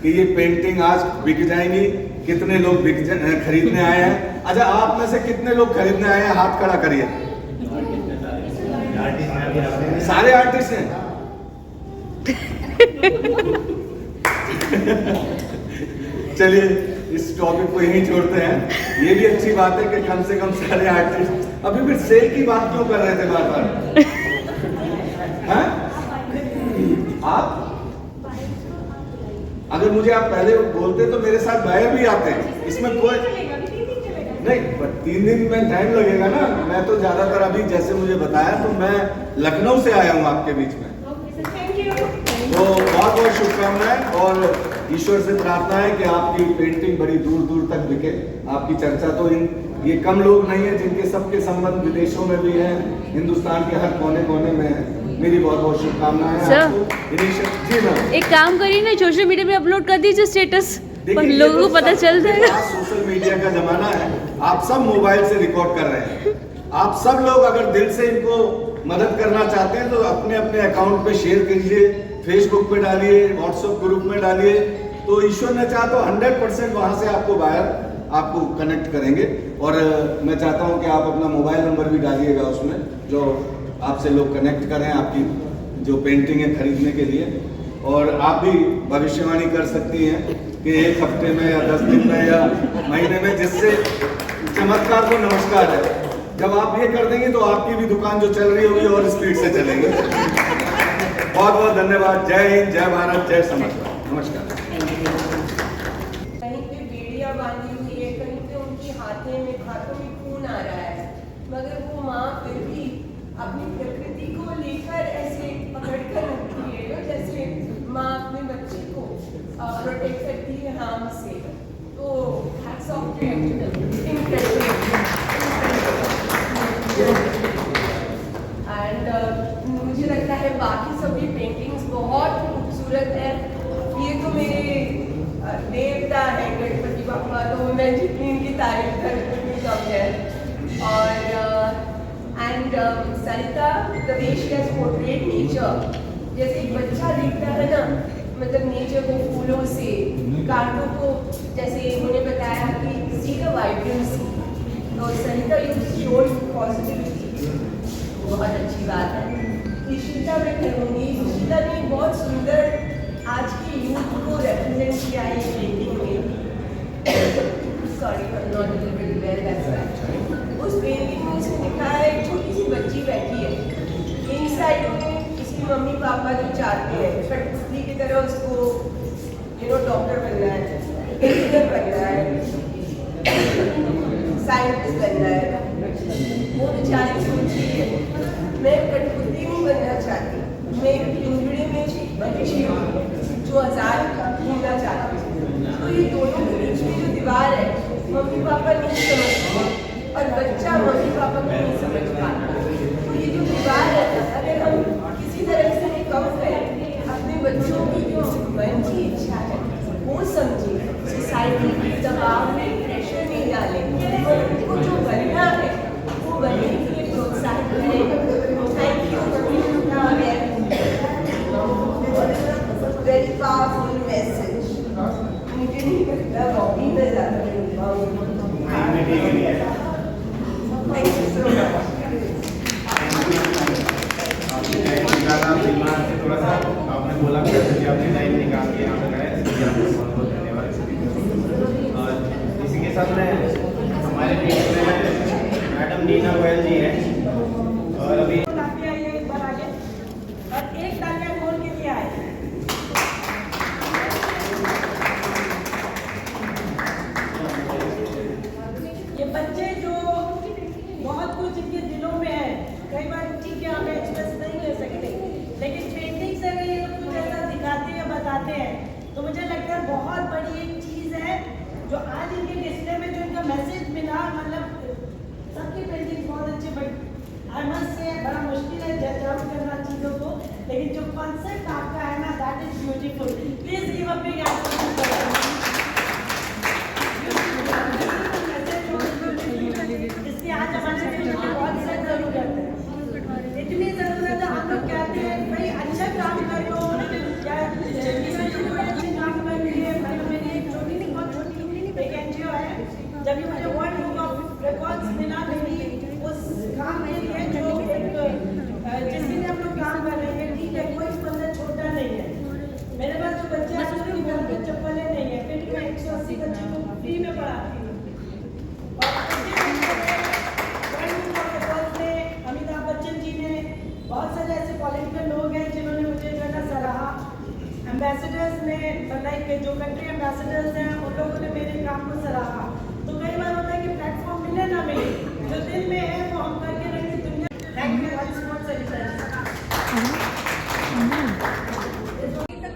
कि ये पेंटिंग आज बिक जाएंगी, कितने लोग खरीदने आए हैं? अच्छा, आप में से कितने लोग खरीदने आए हैं? हाथ खड़ा करिए। सारे आर्टिस्ट हैं। चलिए इस टॉपिक को यहीं छोड़ते हैं। ये भी अच्छी बात है कि कम से कम सारे आर्टिस्ट। अभी फिर सेल की बात क्यों कर रहे थे बार बार? आप अगर मुझे आप पहले बोलते तो मेरे साथ बाहर भी आते हैं, इसमें कोई नहीं। पर 3 दिन में टाइम लगेगा ना। मैं तो ज्यादातर अभी जैसे मुझे बताया तो मैं लखनऊ से आया हूँ आपके बीच में। तो बहुत बहुत शुभकामनाएं और ईश्वर से प्रार्थना है कि आपकी पेंटिंग बड़ी दूर दूर तक बिके। आपकी चर्चा तो ये कम लोग नहीं है जिनके सबके संबंध विदेशों में भी हैं, हिंदुस्तान के हर कोने कोने में है। मेरी बहुत बहुत शुभकामनाएं आपको। जी मैम, एक
काम करिए ना, सोशल मीडिया में अपलोड कर दीजिए स्टेटस, पर लोगों को पता चल जाएगा।
सोशल मीडिया का जमाना है, आप सब मोबाइल से रिकॉर्ड कर रहे हैं। आप सब लोग अगर दिल से इनको मदद करना चाहते हैं तो अपने अपने अकाउंट पे शेयर कीजिए, फेसबुक पे डालिए, व्हाट्सएप ग्रुप में डालिए। तो ईश्वर ने चाहा तो 100% वहां से आपको बाहर आपको कनेक्ट करेंगे। और मैं चाहता हूं कि आप अपना मोबाइल नंबर भी डालिएगा उसमें, जो आपसे लोग कनेक्ट करें आपकी जो पेंटिंग है खरीदने के लिए। और आप भी भविष्यवाणी कर सकती हैं कि 1 हफ्ते में या 10 दिन में या महीने में, जिससे चमत्कार को नमस्कार है। जब आप ये कर देंगे तो आपकी भी दुकान जो चल रही होगी और स्पीड से चलेंगे। बहुत बहुत धन्यवाद। जय हिंद, जय भारत, जय समर्थ। नमस्कार।
कहीं पे बेड़ियां बांधी हुई है, कहीं पे उनकी हाथों में खून आ रहा है, मगर वो माँ फिर भी अपनी प्रकृति को लेकर ऐसे पकड़ कर रखती है, जैसे माँ अपने बच्चे को प्रोटेक्ट करती है हार्म से। तो हैट्स ऑफ टू एंड मुझे लगता है बाकी सभी पेंटिंग्स बहुत खूबसूरत है। ये तो मेरे देवता है गणपति बापा, तो मैं जितनी इनकी तारीफ करूँ उतनी कम है। और and Sarita the way she has portrait nature, जैसे एक बच्चा देखता है ना, मतलब नेचर को फूलों से, कांटों को, जैसे उन्होंने बताया कि सी द वाइब्रेंसी, तो सरिता यू शोड पॉजिटिविटी, बहुत अच्छी बात है। इशिता मैं कहूँगी, इशिता ने बहुत सुंदर आज के यूथ को रिप्रेजेंट किया है इस पेंटिंग में। Sorry not very well, that's right. उस पेंटिंग में उसने दिखाया है एक छोटी सी बच्ची बैठी है, इन साइड में उसकी मम्मी पापा जो चाहते हैं कठपुतली की तरह उसको डॉक्टर बनना है, इंजीनियर बनना है, साइंटिस्ट बनना है। वो बेचारी सोची है मैं कठपुतली नहीं बनना चाहती, मैं पिंजड़े में पक्षी जो आज़ाद घूमना चाहती हूँ। तो ये दोनों के बीच में जो दीवार है, मम्मी पापा नहीं समझते और बच्चा मम्मी पापा को नहीं समझ पाता। तो ये जो दीवार है, अगर हम किसी तरह से कम करें, अपने बच्चों की जो मन की इच्छा है वो समझे, सोसाइटी के दबाव में प्रेशर नहीं डालें, और उनको जो बनना है वो बनने के लिए प्रोत्साहित करें। Thank you very powerful message. मुझे नहीं लगता रॉबी में ज़्यादा थैंक यू सो मच।
थोड़ा सा आपने बोला कि आपने टाइम निकाल के यहाँ तक आए, इसके लिए आपको बहुत बहुत धन्यवाद। इसी के साथ में हमारे बीच में मैडम नीना गोयल जी हैं, और अभी
एक बार आगे और एक तालियां बोल के लिए आए।
आज इनके डिस्प्ले में जो इनका मैसेज मिला, मतलब सबकी पेंटिंग बहुत अच्छे, बट आई मस्ट से बड़ा मुश्किल है जज आउट करना चीज़ों को, लेकिन जो कॉन्सेप्ट आपका है ना, that is beautiful. Please give a big इसकी आज हमारे दिल में बहुत सख्त ज़रूरत है, इतनी ज़रूरत है। हम लोग कहते हैं भाई अच्छा काम कर लो, या जिंदगी में जो कोई अच्छे काम कर रही है। भाई मेरी एक छोटी सी बहुत छोटी एक NGO है, जब ये मुझे वर्ल्ड बुक ऑफ रिकॉर्ड्स मिला मेरी उस काम के लिए, जो जिसके लिए हम लोग काम कर रहे हैं, ठीक है कोई बंदा छोटा नहीं है। मेरे पास जो बच्चे आज उनकी घर में चप्पलें नहीं है, फिर मैं 180 बच्चों को फ्री में पढ़ाती हूँ। अमिताभ बच्चन जी ने, बहुत सारे ऐसे पॉलिटिकल लोग हैं जिन्होंने मुझे जो है ना सराहा। एम्बेसडर्स ने, लाइक जो कंट्री एम्बेसडर्स हैं, उन लोगों ने मेरे काम को सराहा। तो कई बार होता है कि प्लेटफॉर्म मिले ना मिले, जो दिल में है वो हम करके रखें दुनिया। थैंक यू वंस मोर सरिता।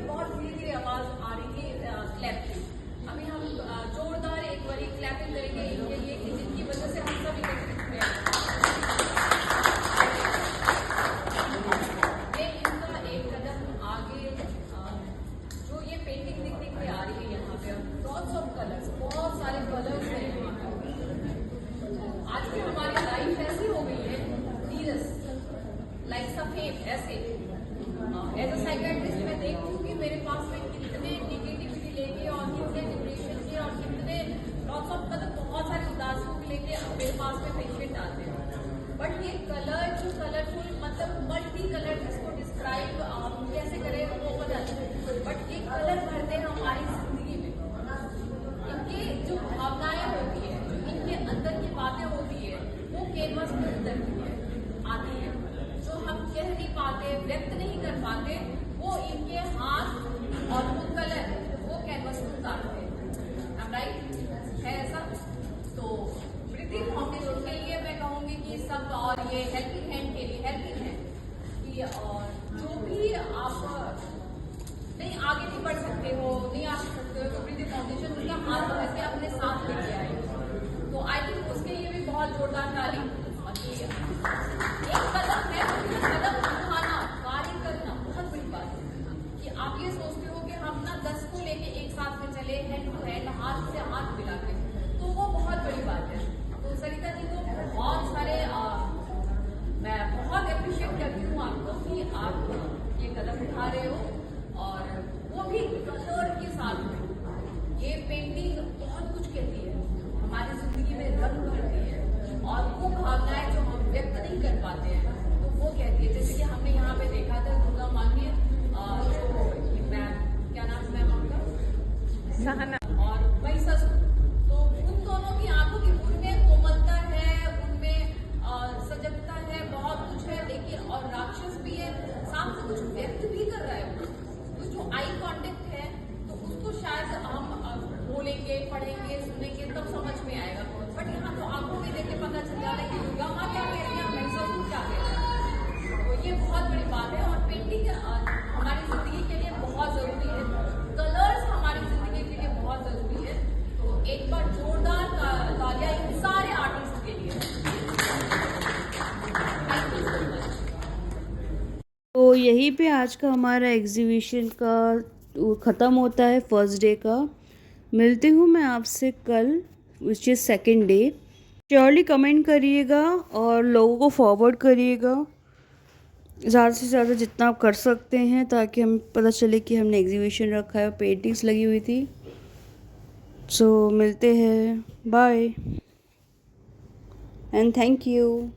बहुत धीरे धीरे आवाज आ रही है क्लैप की। अभी हम जोरदार एक बारी क्लैपिंग करेंगे इनके लिए कि जिनकी वजह से हम सब एकत्रित हुए हैं। ये इनका एक कदम आगे, जो ये पेंटिंग दिखने के लिए आ रही है यहाँ पे, लॉट्स ऑफ कलर्स, बहुत सारे कलर्स हैं यहाँ पे। आज की हमारी लाइफ ऐसी हो गई है नीरस, लाइक सफेद ऐसे। एज अ साइकेट्रिस्ट मैं देखती हूँ कि मेरे पास में कितने निगेटिविटी लेके और कितने डिप्रेशन के और कितने लॉट्स ऑफ, मतलब बहुत सारे उदासियों को लेके मेरे पास में पेशेंट आते हैं। बट ये कलरफुल, मतलब मल्टी कलर, जिसको डिस्क्राइब हम कैसे करें वो हो जाता है। बट ये कलर भरते हैं हमारी जिंदगी में, इनके जो भावनाएं होती है, जो इनके अंदर की बातें होती है, वो कैनवस में उतरती है, आती है। जो हम कह नहीं पाते, व्यक्त नहीं कर पाते, वो इनके हाथ और वो कलर वो कैनवस में उतारते हैं। राइट है ऐसा? तो प्रीति फाउंडेशन के लिए मैं कहूँगी कि सब, और ये हेल्पिंग हैंड के लिए हेल्पिंग हैंड कि, और जो भी आप नहीं आगे नहीं बढ़ सकते हो, नहीं आ सकते हो, तो प्रीति फाउंडेशन उनका हाथ पकड़ के अपने साथ लेके आए। तो आई थिंक उसके लिए भी बहुत जोरदार ताली। एक कदम है, कदम उठाना, कार्य करना बहुत बड़ी बात है। कि आप ये सोचते हो कि हम ना 10 को लेके एक साथ में चले, हैंड टू हैंड, हाथ से हाथ मिला के, तो वो बहुत बड़ी बात है। तो सरिता जी को बहुत सारे, मैं बहुत अप्रिशिएट करती हूँ आपको कि आप ये कदम उठा रहे हो, और वो भी कलर के साथ में। ये पेंटिंग बहुत कुछ कहती है, हमारी जिंदगी में रंग भरती है, और वो भावनाएं जो हम व्यक्त नहीं कर पाते हैं, तो वो कहती है। जैसे कि हमने यहाँ पे देखा था दुर्गा मान्य, जो मैम, क्या नाम है मैम आपका? सहना, और महिषासुर। तो उन दोनों की आंखों की, उनमें कोमलता है, उनमें सजगता है, बहुत कुछ है, लेकिन और राक्षस भी है, साथ में कुछ व्यक्त भी कर रहा है। तो जो आई कांटेक्ट है, तो उसको शायद हम बोलेंगे, पढ़ेंगे, सुनेंगे तब समझ में आएगा। बट यहाँ तो आंखों में देख के पता चल जाता है कि दुर्गा माँ क्या कह रही है, महिषासुर क्या कह रहा है। तो ये बहुत बड़ी बात है, और पेंटिंग हमारी जिंदगी के लिए बहुत जरूरी है, कलर्स हमारी जिंदगी के लिए बहुत जरूरी है। तो एक बार जोरदार तालियां इन सारे आर्टिस्ट के लिए। Thank you so much.
तो यहीं पे आज का हमारा एग्जीबिशन का ख़त्म होता है, फर्स्ट डे का। मिलती हूँ मैं आपसे कल, which is second day. Surely comment करिएगा और लोगों को फॉरवर्ड करिएगा ज़्यादा से ज़्यादा जितना आप कर सकते हैं, ताकि हमें पता चले कि हमने एग्जीबिशन रखा है, पेंटिंग्स लगी हुई थी। सो मिलते हैं, बाय एंड थैंक यू।